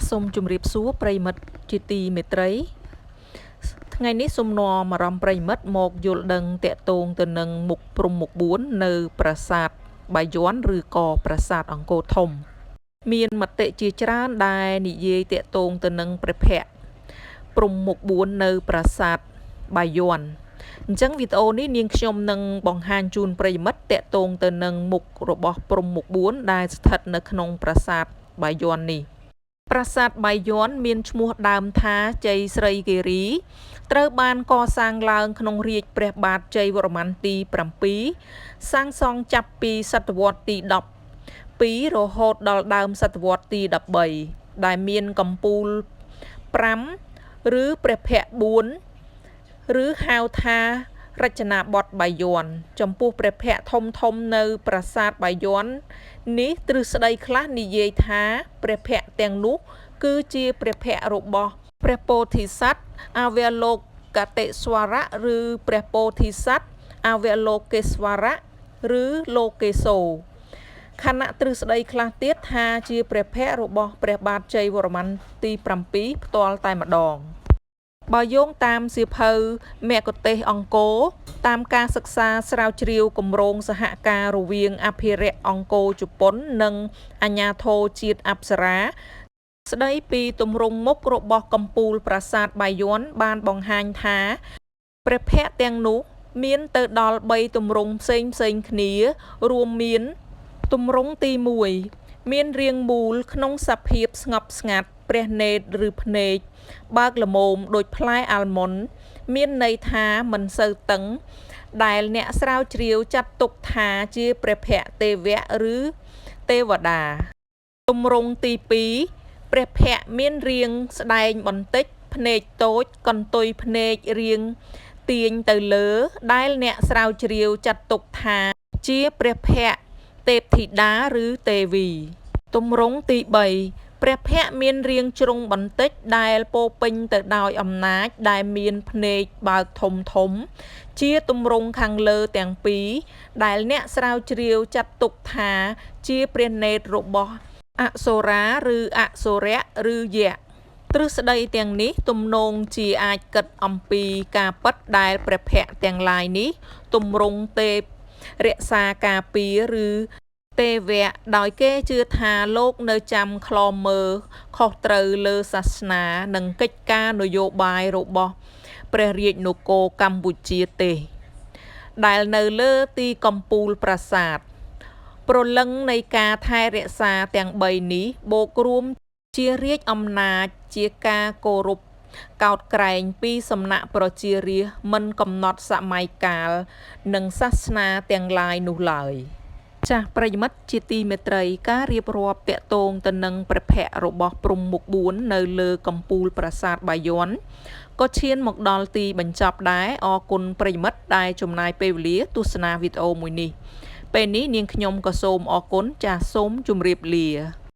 សូមជម្រាបសួរប្រិយមិត្តជាទីមេត្រីថ្ងៃនេះសូមនាំអារម្មណ៍ប្រិយមិត្តមកយល់ដឹងតាក់ទងទៅនឹងមុខព្រំមុខ4នៅប្រាសាទបាយ័នឬក៏ប្រាសាទអង្គរធំមានមតិជាច្រើនដែលនិយាយតាក់ទងទៅនឹងព្រះភ័ក្ត្រព្រំមុខ4នៅប្រាសាទបាយ័នអញ្ចឹងវីដេអូនេះនាងខ្ញុំនឹងបង្ហាញជូនប្រិយមិត្តតាក់ទងទៅនឹងមុខរបស់ព្រំមុខ4ដែលស្ថិតនៅក្នុងប្រាសាទបាយ័ននេះប្រាសាទបាយ័នមានឈ្មោះដើមថាជ័យស្រីគិរីត្រូវបានកសាងឡើងក្នុងរាជ្យព្រះបាទជ័យវរ្ម័នទី7សាងសង់ចាប់ពីសតវត្សទី12រហូតដល់ដើមសតវត្សទី13ដែលមានកំពូល5ឬព្រះភ័ក្ត្រ4ឬហៅថារចនាបថបាយ័នចំពោះព្រះភ័ក្ត្រធំនៅប្រាសាទបាយ័ននេះទ្រឹស្ដីខ្លះនិយាយថាព្រះភ័ក្ត្រទាំងនោះគឺជាព្រះភ័ក្ត្ររបស់ព្រះពោធិសត្វអវលោកកតេស្វរៈឬព្រះពោធិសត្វអវលោកេស្វរៈឬលោកេសូរខណៈទ្រឹស្ដីខ្លះទៀតថាជាព្រះភ័ក្ត្ររបស់ព្រះបាទជ័យវរ្ម័នទី7ផ្ទាល់តែម្ដងបើយោងតាមសៀវភៅមគ្គុទ្ទេសក៍អង្គរតាមការសិក្សាស្រាវជ្រាវគម្រោងសហការរវាងអភិរក្សអង្គរជប៉ុននិងអាជ្ញាធរជាតិអប្សរាស្ដីពីទម្រង់មុខរបស់កំពូលប្រាសាទបាយ័នបានបង្ហាញថាព្រះភ័ក្ត្រទាំងនោះមានទៅដល់3ទម្រង់ផ្សេងគ្នារួមមានទម្រង់ទី1មានរាងមូលក្នុងសភាពស្ងប់ស្ងាត់ព្រះនេត្រឬភ្នែកបើកល្មមដូចផ្លែអាល់ម៉ុនមានន័យថាមិនសូវតឹងដែលអ្នកស្រាវជ្រាវចាត់ទុកថាជាព្រះភ័ក្ត្រទេវៈឬទេវតាទម្រង់ទី2ព្រះភ័ក្ត្រមានរាងស្ដែងបន្តិចភ្នែកតូចកន្ទុយភ្នែករាងទាញទៅលើដែលអ្នកស្រាវជ្រាវចាត់ទុកថាជាព្រះភ័ក្ត្រទេពធីតាឬទេវីទម្រង់ទី3ព្រះភ័ក្ត្រមានរាងជ្រុងបន្តិចដែលពោពេញទៅដោយអំណាចដែលមានភ្នែកបើកធំជាទម្រង់ខាងលើទាំងពីរដែលអ្នកស្រាវជ្រាវចាត់ទុកថាជាព្រះនេត្ររបស់អសុរាឬអសុរៈឬយក្សទ្រឹស្ដីទាំងនេះទំនងជាអាចគិតអំពីការពិតដែលព្រះភ័ក្ត្រទាំងឡាយនេះទម្រង់ទេពរក្សាការពារឬទេវៈដោយគេជឿថាលោកនៅចាំខ្លមមើលខុសត្រូវលើសាសនានិងកិច្ចការនយោបាយរបស់ព្រះរាជានគរកម្ពុជាទេដែលនៅលើទីកំពូលប្រាសាទព្រលឹងនៃការថែរក្សាទាំង3នេះបូករួមជារាជអំណាចជាការគោរពកោតក្រែងពីសំណាក់ប្រជារាស្ត្រមិនកំណត់សម័យកាលនិងសាសនាទាំងឡាយនោះឡើយចាស់ប្រិយមិត្តជាទីមេត្រីការរៀបរាប់តាក់ទងទៅនឹងព្រះភ័ក្ត្ររបស់ព្រំមុខ4នៅលើកំពូលប្រាសាទបាយ័នក៏ឈានមកដល់ទីបញ្ចប់ដែរអរគុណប្រិយមិត្តដែលចំណាយពេលវេលាទស្សនាវីដេអូមួយនេះពេលនេះនាងខ្ញុំក៏សូមអរគុណចាស់សូមជម្រាបលា